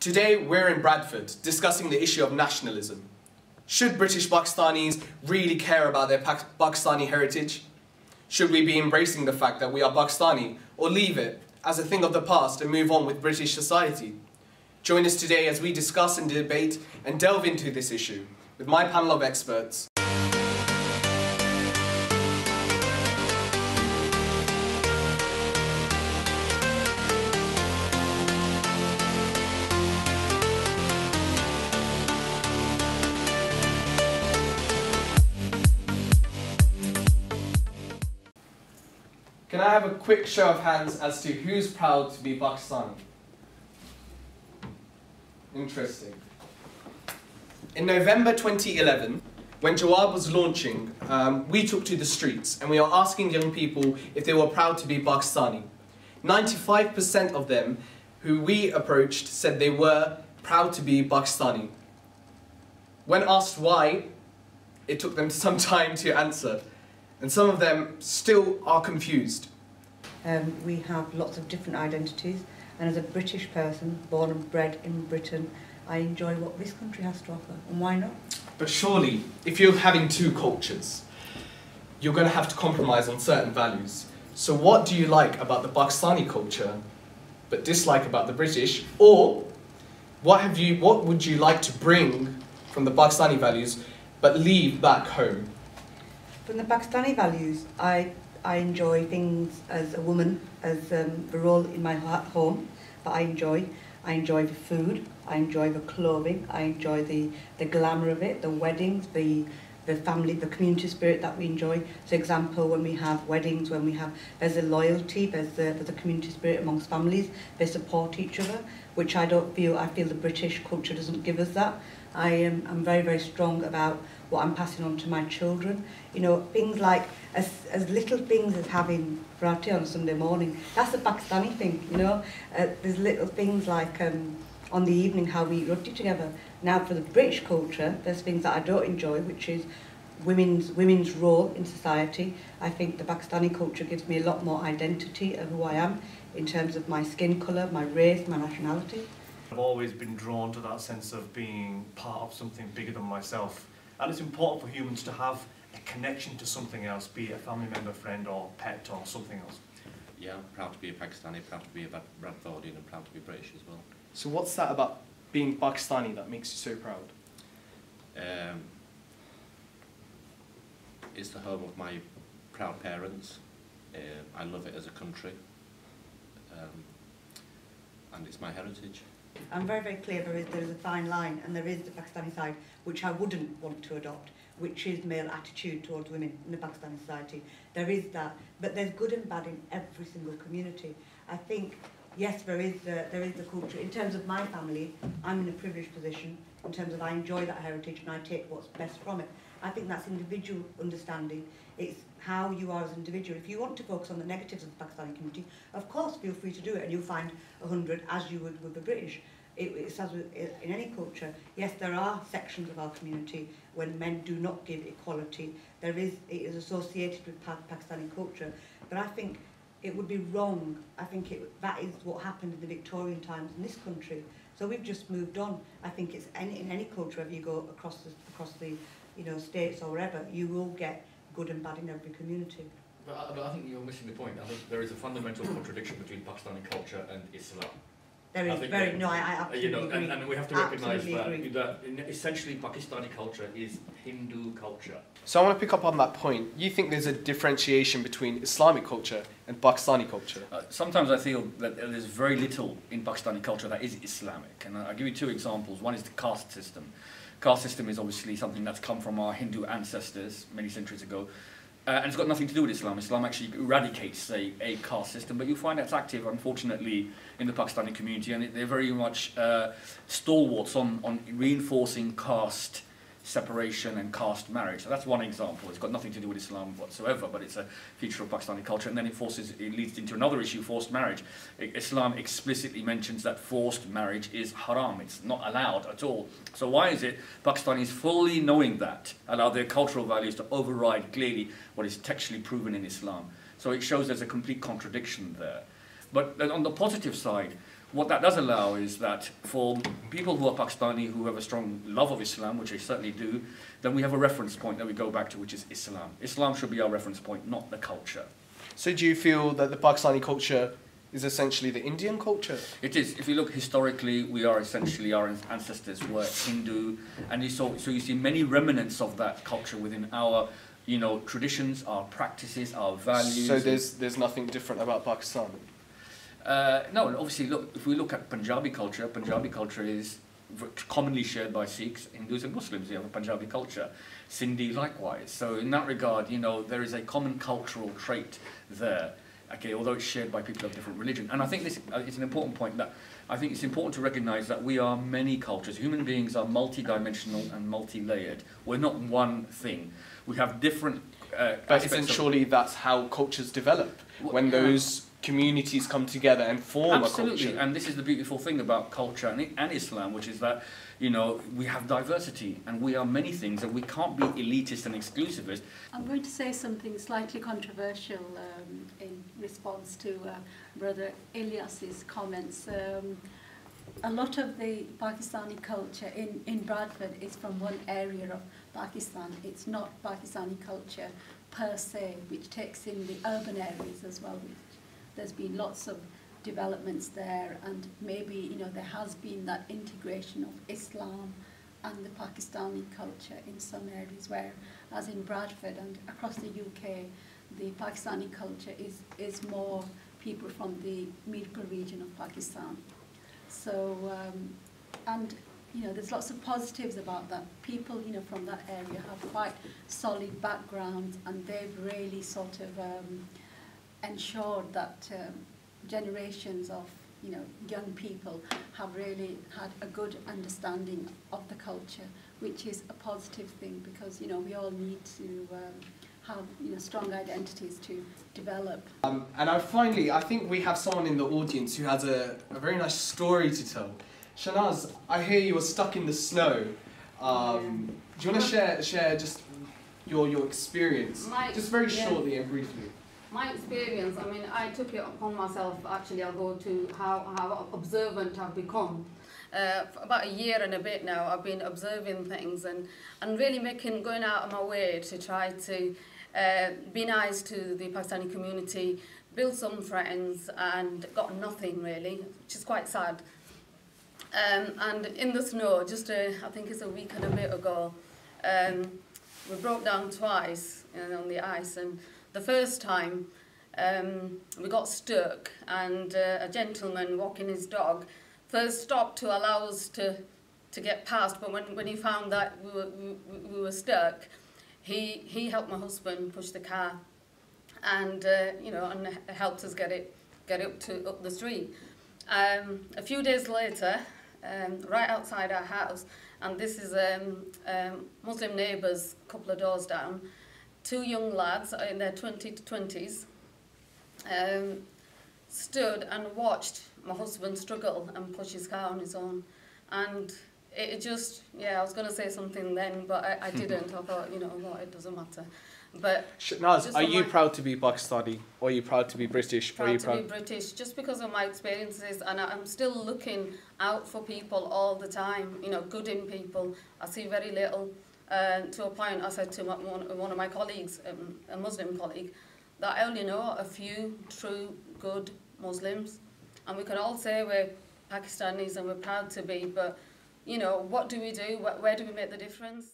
Today we're in Bradford discussing the issue of nationalism. Should British Pakistanis really care about their Pakistani heritage? Should we be embracing the fact that we are Pakistani, or leave it as a thing of the past and move on with British society? Join us today as we discuss and debate and delve into this issue with my panel of experts. Can I have a quick show of hands as to who's proud to be Pakistani? Interesting. In November 2011, when Jawaab was launching, we took to the streets and we were asking young people if they were proud to be Pakistani. 95% of them who we approached said they were proud to be Pakistani. When asked why, it took them some time to answer. And some of them still are confused. We have lots of different identities, and as a British person, born and bred in Britain, I enjoy what this country has to offer, and why not? But surely, if you're having two cultures, you're going to have to compromise on certain values. So what do you like about the Pakistani culture, but dislike about the British? Or what would you like to bring from the Pakistani values, but leave back home? From the Pakistani values, I enjoy things as a woman, as the role in my home, but I enjoy the food, I enjoy the clothing, I enjoy the glamour of it, the weddings, the family, the community spirit that we enjoy. So example, when we have weddings, there's a loyalty, there's a community spirit amongst families, they support each other, which I feel the British culture doesn't give us that. I'm very, very strong about what I'm passing on to my children. You know, things like, as little things as having paratha on a Sunday morning, that's a Pakistani thing, you know. There's little things like on the evening how we eat roti together. Now for the British culture, there's things that I don't enjoy, which is women's role in society. I think the Pakistani culture gives me a lot more identity of who I am in terms of my skin colour, my race, my nationality. I've always been drawn to that sense of being part of something bigger than myself. And it's important for humans to have a connection to something else, be it a family member, friend or pet or something else. Yeah, I'm proud to be a Pakistani, proud to be a Bradfordian and proud to be British as well. So what's that about being Pakistani that makes you so proud? It's the home of my proud parents. I love it as a country. And it's my heritage. I'm very, very clear there is a fine line, and there is the Pakistani side, which I wouldn't want to adopt, which is male attitude towards women in the Pakistani society. There is that, but there's good and bad in every single community. I think, yes, there is the culture. In terms of my family, I'm in a privileged position, in terms of I enjoy that heritage and I take what's best from it. I think that's individual understanding. It's how you are as an individual. If you want to focus on the negatives of the Pakistani community, of course, feel free to do it, and you'll find 100, as you would with the British. It's as in any culture. Yes, there are sections of our community when men do not give equality. It is associated with Pakistani culture, but I think it would be wrong. I think that is what happened in the Victorian times in this country. So we've just moved on. I think it's in any culture, if you go across the states or wherever, you will get good and bad in every community. But I think you're missing the point. I think there is a fundamental contradiction between Pakistani culture and Islam. There is I absolutely agree. And we have to recognise that essentially Pakistani culture is Hindu culture. So I want to pick up on that point. You think there's a differentiation between Islamic culture and Pakistani culture? Sometimes I feel that there's very little in Pakistani culture that is Islamic. And I'll give you two examples. One is the caste system. Caste system is obviously something that's come from our Hindu ancestors many centuries ago. And it's got nothing to do with Islam. Islam actually eradicates a caste system, but you find that's active, unfortunately, in the Pakistani community, and they're very much stalwarts on reinforcing caste separation and caste marriage. So that's one example. It's got nothing to do with Islam whatsoever, but it's a feature of Pakistani culture. And then it leads into another issue, forced marriage. Islam explicitly mentions that forced marriage is haram. It's not allowed at all. So why is it Pakistanis, fully knowing that, allow their cultural values to override clearly what is textually proven in Islam? So it shows there's a complete contradiction there. But on the positive side, What that does allow is that for people who are Pakistani who have a strong love of Islam, which they certainly do, then we have a reference point that we go back to, which is Islam. Islam should be our reference point, not the culture. So do you feel that the Pakistani culture is essentially the Indian culture? It is. If you look historically, we are essentially, our ancestors were Hindu, and so you see many remnants of that culture within our, you know, traditions, our practices, our values. So there's nothing different about Pakistan? No, and obviously, look, if we look at Punjabi culture is commonly shared by Sikhs, Hindus and Muslims. You have a Punjabi culture. Sindhi likewise. So in that regard, you know, there is a common cultural trait there. Okay, although it's shared by people of different religion. And I think this is an important point, that I think it's important to recognise that we are many cultures. Human beings are multi-dimensional and multi-layered. We're not one thing. We have different but isn't surely that's how cultures develop? When those communities come together and form absolutely. a culture. And this is the beautiful thing about culture and Islam, which is that, you know, we have diversity and we are many things, and we can't be elitist and exclusivist. I'm going to say something slightly controversial in response to Brother Ilyas's comments. A lot of the Pakistani culture in Bradford is from one area of Pakistan. It's not Pakistani culture per se, which takes in the urban areas as well. There's been lots of developments there, and maybe, you know, there has been that integration of Islam and the Pakistani culture in some areas, where, as in Bradford and across the UK, the Pakistani culture is more people from the Mirpur region of Pakistan. So, and, you know, there's lots of positives about that. People, you know, from that area have quite solid backgrounds, and they've really sort of ensured that generations of, you know, young people have really had a good understanding of the culture, which is a positive thing, because, you know, we all need to have, you know, strong identities to develop. And I think we have someone in the audience who has a very nice story to tell. Shahnaz, I hear you were stuck in the snow. Do you want to share just your experience, just very shortly and briefly? My experience, I mean, I took it upon myself, actually. I'll go to how observant I've become. For about a year and a bit now, I've been observing things and really going out of my way to try to be nice to the Pakistani community, build some friends, and got nothing really, which is quite sad. And in the snow, just I think it's a week and a bit ago, we broke down twice on the ice, and the first time we got stuck, and a gentleman walking his dog first stopped to allow us to get past, but when he found that we were stuck, he helped my husband push the car, and you know, and helped us get it up the street. A few days later, right outside our house, and this is Muslim neighbours a couple of doors down, two young lads in their 20s stood and watched my husband struggle and push his car on his own. And it just, yeah, I was going to say something then, but I didn't. I thought, you know what, it doesn't matter. But Shahnaz, are you proud to be Pakistani, or are you proud to be British? Proud to be British, just because of my experiences, and I'm still looking out for people all the time, you know, good in people. I see very little. To a point, I said to one of my colleagues, a Muslim colleague, that I only know a few true, good Muslims. And we can all say we're Pakistanis and we're proud to be, but, you know, what do we do? Where do we make the difference?